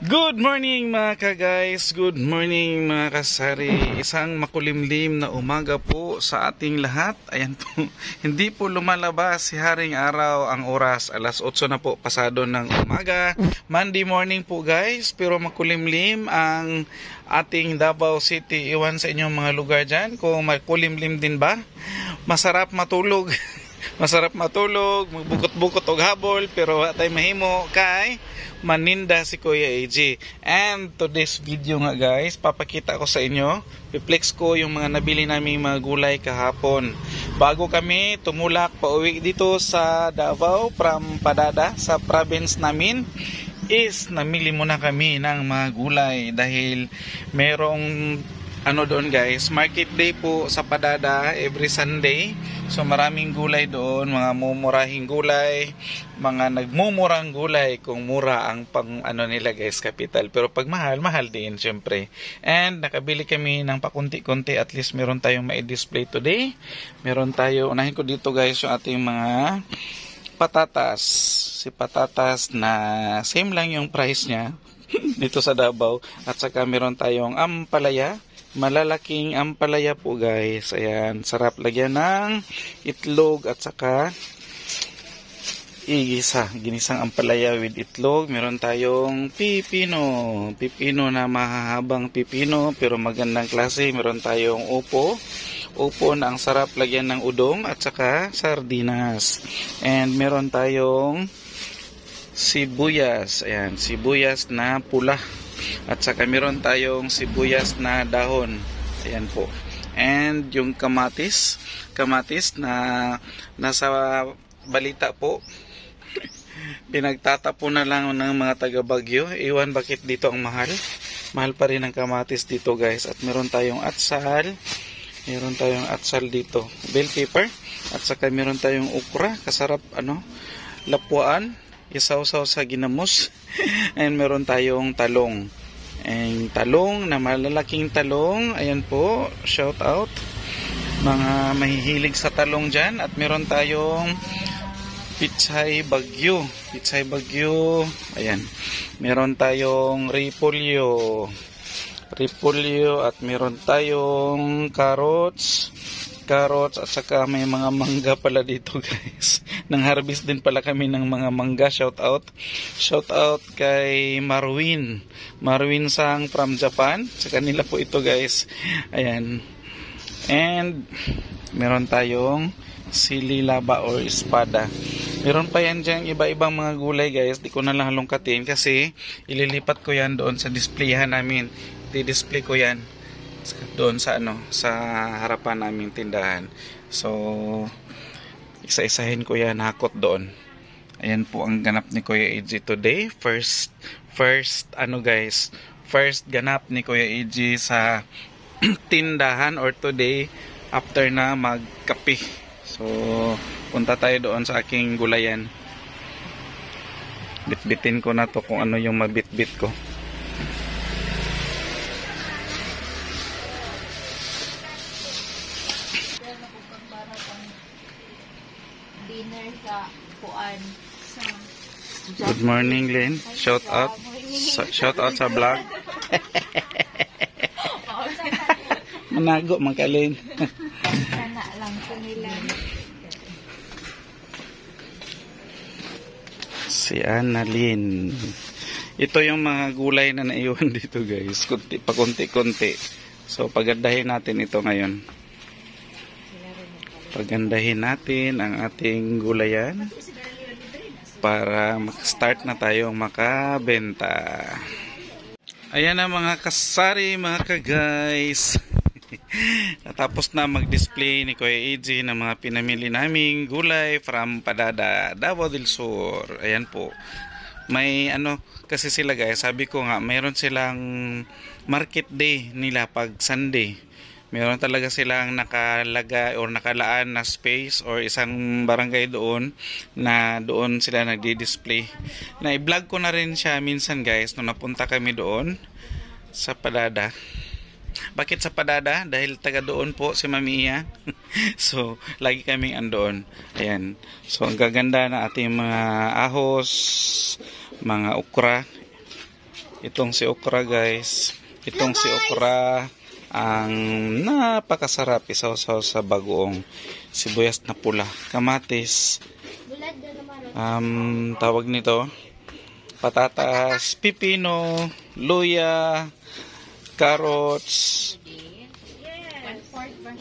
Good morning mga ka-guys, good morning mga kasari. Isang makulimlim na umaga po sa ating lahat. Ayan po, hindi po lumalabas si Haring Araw, ang oras alas 8 na po pasado ng umaga. Monday morning po guys, pero makulimlim ang ating Davao City. Iwan sa inyong mga lugar dyan kung makulimlim din ba. Masarap matulog. Masarap matulog, magbukot-bukot og habol, pero atay mahimo kay maninda si Kuya AJ. And today's video nga guys, papakita ko sa inyo, i-flex ko yung mga nabili naming mga gulay kahapon. Bago kami tumulak pauwi dito sa Davao from Padada, sa province namin, is namili muna kami ng mga gulay dahil merong doon guys, market day po sa Padada every Sunday. So maraming gulay doon, mga mumurahing gulay, mga nagmumurang gulay kung mura ang pang nila guys, capital. Pero pag mahal, mahal din syempre. And nakabili kami ng pakunti-kunti, at least meron tayong ma-display today. Meron tayo, unahin ko dito guys yung ating mga patatas. Si patatas na same lang yung price niya dito sa Davao. At saka meron tayong ampalaya. Malalaking ampalaya po guys. Ayan, sarap lagyan ng itlog at saka igisa. Ginisang ampalaya with itlog. Meron tayong pipino. Pipino na mahahabang pipino pero magandang klase. Meron tayong upo. Upo na ang sarap lagyan ng udong at saka sardinas. And meron tayong sibuyas. Ayan, sibuyas na pula. At saka meron tayong sibuyas na dahon. Ayan po. And yung kamatis na nasa balita po. Pinagtatapo na lang ng mga taga Bagyo. Iwan bakit dito ang mahal. Mahal pa rin ang kamatis dito guys. At meron tayong atsal. Meron tayong atsal dito. Bell pepper. At saka meron tayong okra. Kasarap lapuan. Isaw-saw sa ginamos. And meron tayong talong. And talong na malalaking talong. Ayan po, shout out mga mahihilig sa talong dyan. At meron tayong pichay bagyo. Pichay bagyo. Ayan. Meron tayong repolyo. Repolyo. At meron tayong carrots at saka may mga mangga pala dito guys. Nang harvest din pala kami ng mga mangga. Shout out kay Marwin Sang from Japan. Sa kanila po ito guys. Ayan. And meron tayong sili laba or espada. Meron pa yan dyan iba-ibang mga gulay guys. Di ko na lang halongkatin kasi ililipat ko yan doon sa displayan namin. Di-display ko yan doon sa sa harapan naming tindahan. So isa-isahin ko yan, hakot doon. Ayan po ang ganap ni Kuya AJ today. First ganap ni Kuya AJ sa tindahan or today after na magkape. So punta tayo doon sa aking gulayan. Bitbitin ko na to kung ano yung mabitbit ko. Good morning, Lynn. Shout out sa vlog. Manago man ka, Lynn. Sana lang po nila. Si Annalyn. Ito yung mga gulay na naiwan dito guys. Pakunti-kunti. So pagandahin natin ito ngayon. Pagandahin natin ang ating gulayan para mag-start na tayong makabenta. Ayan na mga kasari, mga ka-guys. Natapos na mag-display ni Kuya AJ ng mga pinamili naming gulay from Padada, Davao del Sur. Ayan po. May kasi sila guys, sabi ko nga, mayroon silang market day nila pag Sunday. Meron talaga silang nakalagay or nakalaan na space or isang barangay doon na doon sila nagdi-display. Na-i-vlog ko na rin siya minsan guys nung napunta kami doon sa Padada. Bakit sa Padada? Dahil taga doon po si Mami Iya. So, lagi kaming andoon. Ayan. So, ang gaganda na ating mga ahos, mga okra. Itong si okra guys. Itong si okra ang napakasarap isaw-saw sa bagoong. Sibuyas na pula. Kamatis. Tawag nito. Patatas, pipino, luya, carrots,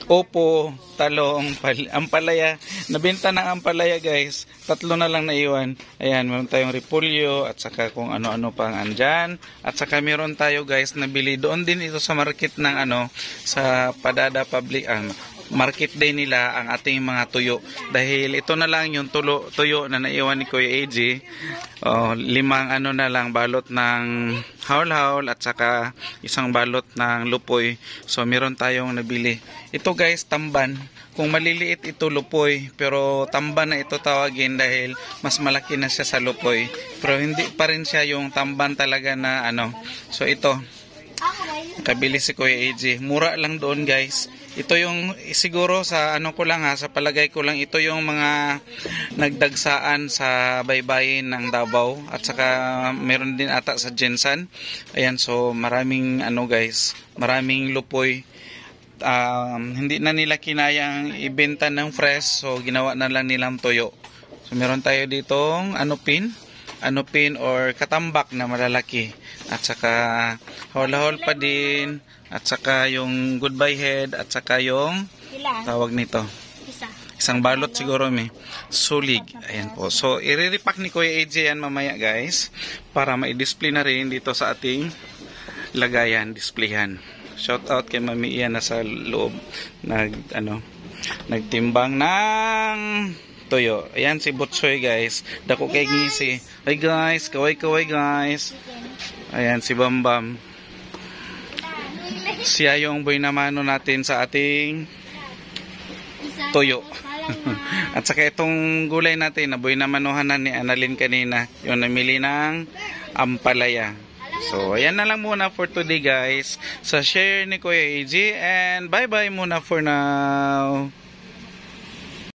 opo, talong, ampalaya. Nabenta ng ampalaya guys. 3 na lang naiwan. Ayan, meron tayong repolyo at saka kung ano-ano pang andyan. At saka meron tayo guys nabili doon din ito sa market ng sa Padada Public market day nila ang ating mga tuyo. Dahil ito na lang yung tuyo na naiwan ni Kuya AJ. 5 na lang balot ng haul-haul at saka isang balot ng lupoy. So meron tayong nabili. Ito guys, tamban. Kung maliliit ito lupoy, pero tamban na ito tawagin dahil mas malaki na siya sa lupoy. Pero hindi pa rin siya yung tamban talaga na So ito, kabili si Kuya AJ. Mura lang doon guys. Ito yung siguro sa sa palagay ko lang ito yung mga nagdagsaan sa baybayin ng Davao at saka meron din ata sa Jensan. Ayan, so maraming guys, maraming lupoy. Hindi na nila kinayang ibenta ng fresh, so ginawa na lang nilang toyo. So meron tayo ditong anupin or katambak na malalaki at saka hol-hol pa din. At saka yung goodbye head at saka yung tawag nito. Isang balot siguro may sulig. Ayan po. So i-repack ni Kuya AJ yan mamaya guys para ma-display na rin dito sa ating lagayan, displayhan. Shout out kay Mami Ian na sa loob nagtimbang ng toyo. Ayan si Butsoy guys. Dako kay ngisi. Hi guys, kaway-kaway guys. Ayan si Bambam. Siya yung boy na mano natin sa ating toyo. At saka itong gulay natin na boy na manuhanan ni Annalyn kanina, yung namili ng ampalaya. So ayan na lang muna for today guys sa share ni Kuya AJ, and bye bye muna for now.